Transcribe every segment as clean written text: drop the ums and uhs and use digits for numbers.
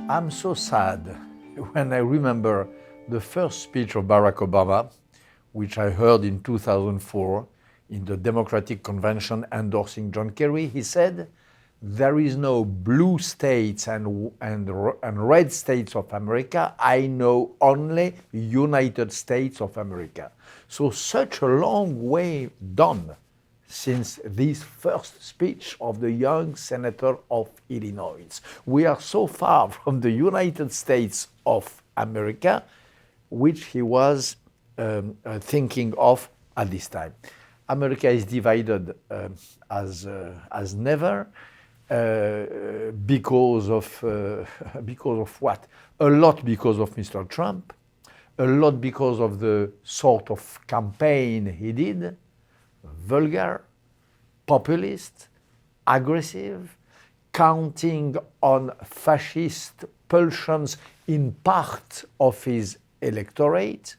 I'm so sad when I remember the first speech of Barack Obama, which I heard in 2004 in the Democratic Convention endorsing John Kerry. He said, "There is no blue states and red states of America. I know only United States of America." So such a long way done since this first speech of the young senator of Illinois. We are so far from the United States of America, which he was thinking of at this time. America is divided as never because of what? A lot because of Mr. Trump, a lot because of the sort of campaign he did, vulgar, populist, aggressive, counting on fascist pulsions in part of his electorate,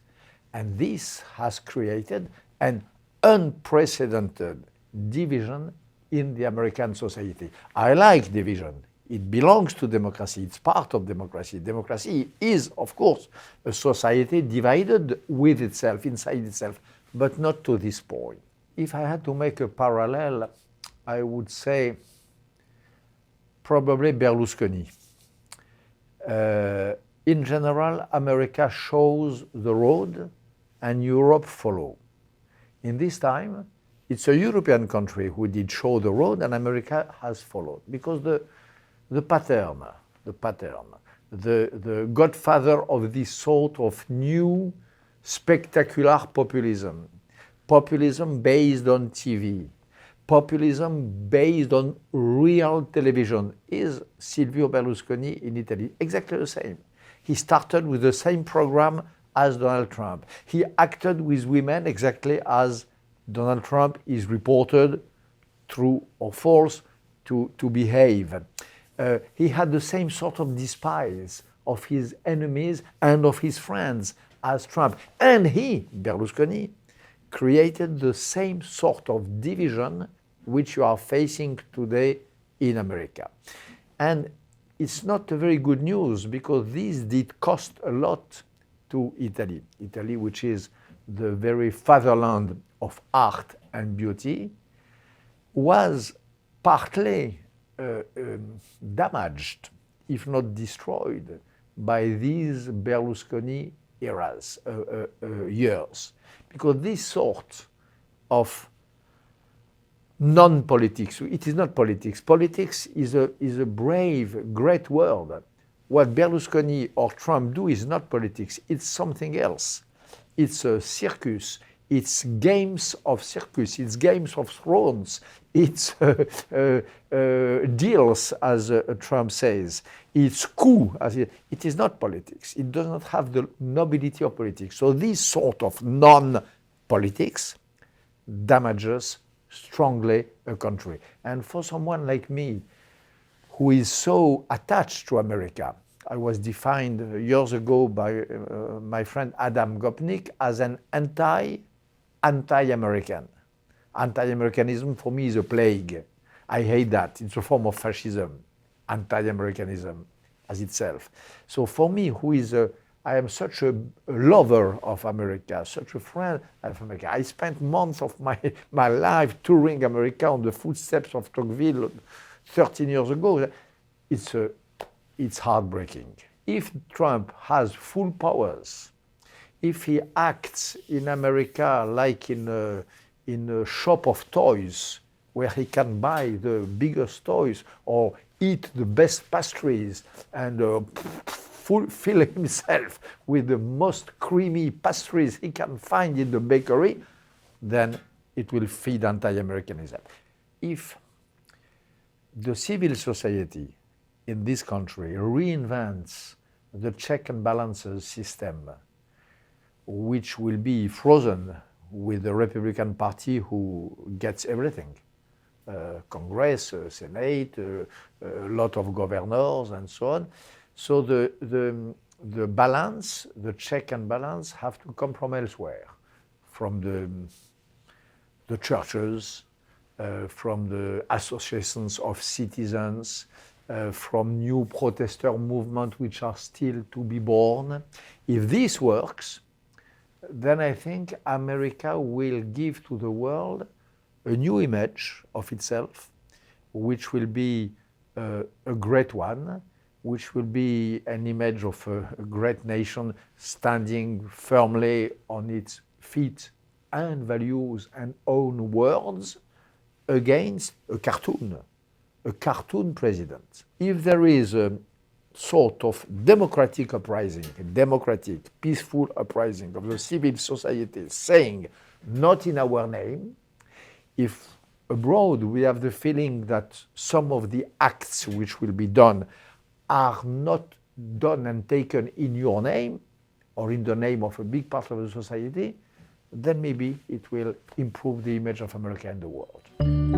and this has created an unprecedented division in the American society. I like division. It belongs to democracy. It's part of democracy. Democracy is, of course, a society divided with itself, inside itself, but not to this point. If I had to make a parallel, I would say probably Berlusconi. In general, America shows the road and Europe follow. In this time, it's a European country who did show the road and America has followed. Because the pattern, the godfather of this sort of new spectacular populism, populism based on TV, populism based on real television, is Silvio Berlusconi in Italy. Exactly the same. He started with the same program as Donald Trump. He acted with women exactly as Donald Trump is reported, true or false, to behave. He had the same sort of despise of his enemies and of his friends as Trump. And he, Berlusconi, created the same sort of division which you are facing today in America. And it's not a very good news because this did cost a lot to Italy. Italy, which is the very fatherland of art and beauty, was partly damaged, if not destroyed, by these Berlusconi years. Because this sort of non-politics, it is not politics. Politics is a brave, great word. What Berlusconi or Trump do is not politics, it's something else. It's a circus, it's games of circus, it's games of thrones, it's deals, as Trump says, it's coup, it is not politics. It does not have the nobility of politics. So this sort of non-politics damages strongly a country. And for someone like me, who is so attached to America, I was defined years ago by my friend Adam Gopnik as an anti-American. Anti-Americanism for me is a plague. I hate that. It's a form of fascism, anti-Americanism as itself. So for me, I am such a lover of America, such a friend of America. I spent months of my life touring America on the footsteps of Tocqueville 13 years ago. It's heartbreaking. If Trump has full powers, if he acts in America like in a shop of toys, where he can buy the biggest toys or eat the best pastries and fill himself with the most creamy pastries he can find in the bakery, then it will feed anti-Americanism. If the civil society in this country reinvents the check and balances system, which will be frozen with the Republican Party who gets everything, Congress, Senate, a lot of governors and so on. So the balance, the check and balance have to come from elsewhere, from the churches, from the associations of citizens, from new protester movements which are still to be born. If this works, then I think America will give to the world a new image of itself, which will be a great one, which will be an image of a great nation standing firmly on its feet and values and own words against a cartoon president. If there is a sort of democratic uprising, a democratic, peaceful uprising of the civil society saying, not in our name, if abroad we have the feeling that some of the acts which will be done are not done and taken in your name or in the name of a big part of the society, then maybe it will improve the image of America in the world.